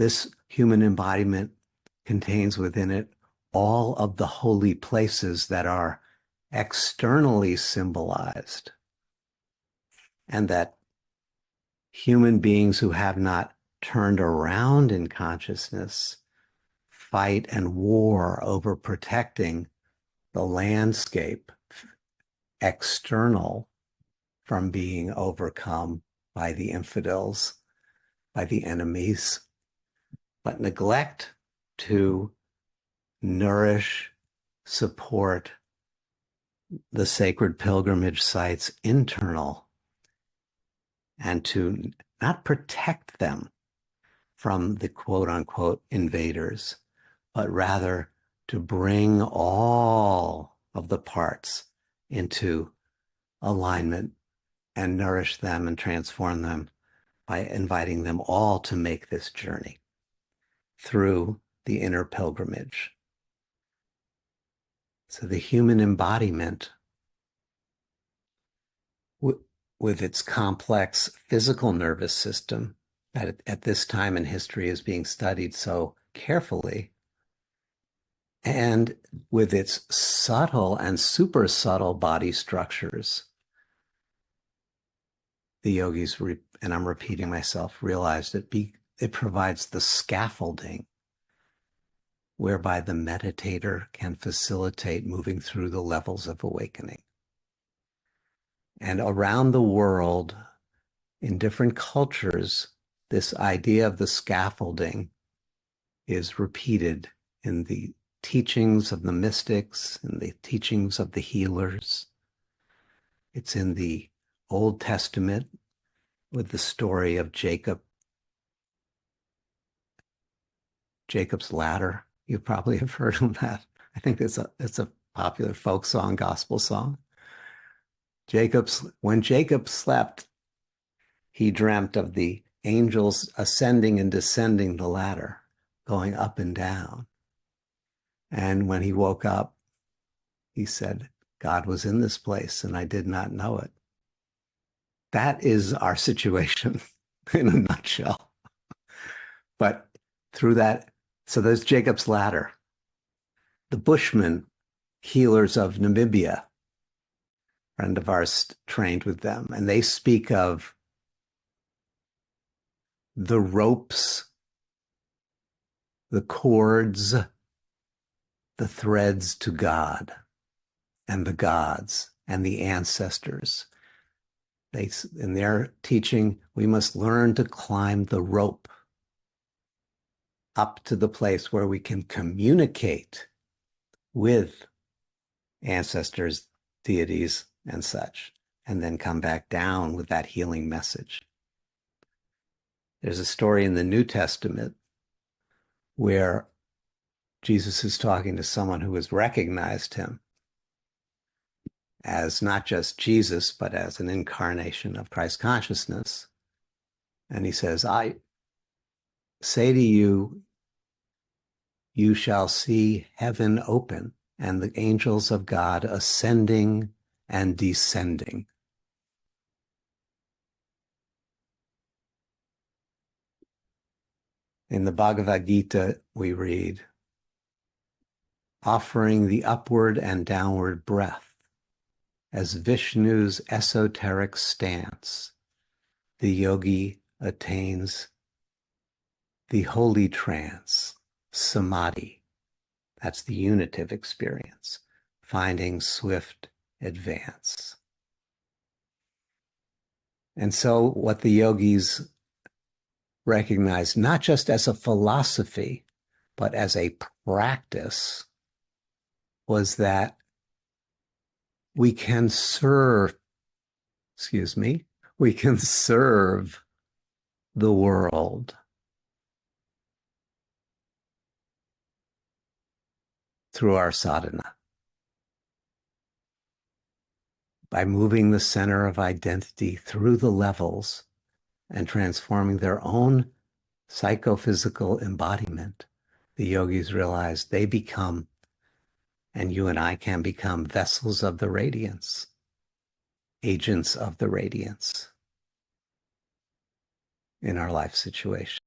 This human embodiment contains within it all of the holy places that are externally symbolized, and that human beings who have not turned around in consciousness fight and war over protecting the landscape external from being overcome by the infidels, by the enemies, but neglect to nourish, support the sacred pilgrimage sites internal, and to not protect them from the quote-unquote invaders, but rather to bring all of the parts into alignment and nourish them and transform them by inviting them all to make this journey through the inner pilgrimage. So the human embodiment, with its complex physical nervous system that at this time in history is being studied so carefully, and with its subtle and super subtle body structures, the yogis, and I'm repeating myself, realized it provides the scaffolding whereby the meditator can facilitate moving through the levels of awakening. And around the world, in different cultures, this idea of the scaffolding is repeated in the teachings of the mystics, in the teachings of the healers. It's in the Old Testament with the story of Jacob's ladder. You probably have heard of that. I think it's a popular folk song, gospel song. When Jacob slept, he dreamt of the angels ascending and descending the ladder, going up and down. And when he woke up, he said, God was in this place and I did not know it. That is our situation in a nutshell. But through that, so there's Jacob's ladder. The Bushmen, healers of Namibia, a friend of ours trained with them, and they speak of the ropes, the cords, the threads to God and the gods and the ancestors. In their teaching, we must learn to climb the rope up to the place where we can communicate with ancestors, deities, and such, and then come back down with that healing message. There's a story in the New Testament where Jesus is talking to someone who has recognized him as not just Jesus, but as an incarnation of Christ consciousness. And he says, I say to you, you shall see heaven open and the angels of God ascending and descending. In the Bhagavad Gita, we read, offering the upward and downward breath as Vishnu's esoteric stance, the yogi attains the holy trance, samadhi. That's the unitive experience, finding swift advance. And so what the yogis recognized, not just as a philosophy, but as a practice, was that we can serve the world through our sadhana by moving the center of identity through the levels and transforming their own psychophysical embodiment. The yogis realize they become, and you and I can become, vessels of the radiance, agents of the radiance in our life situation.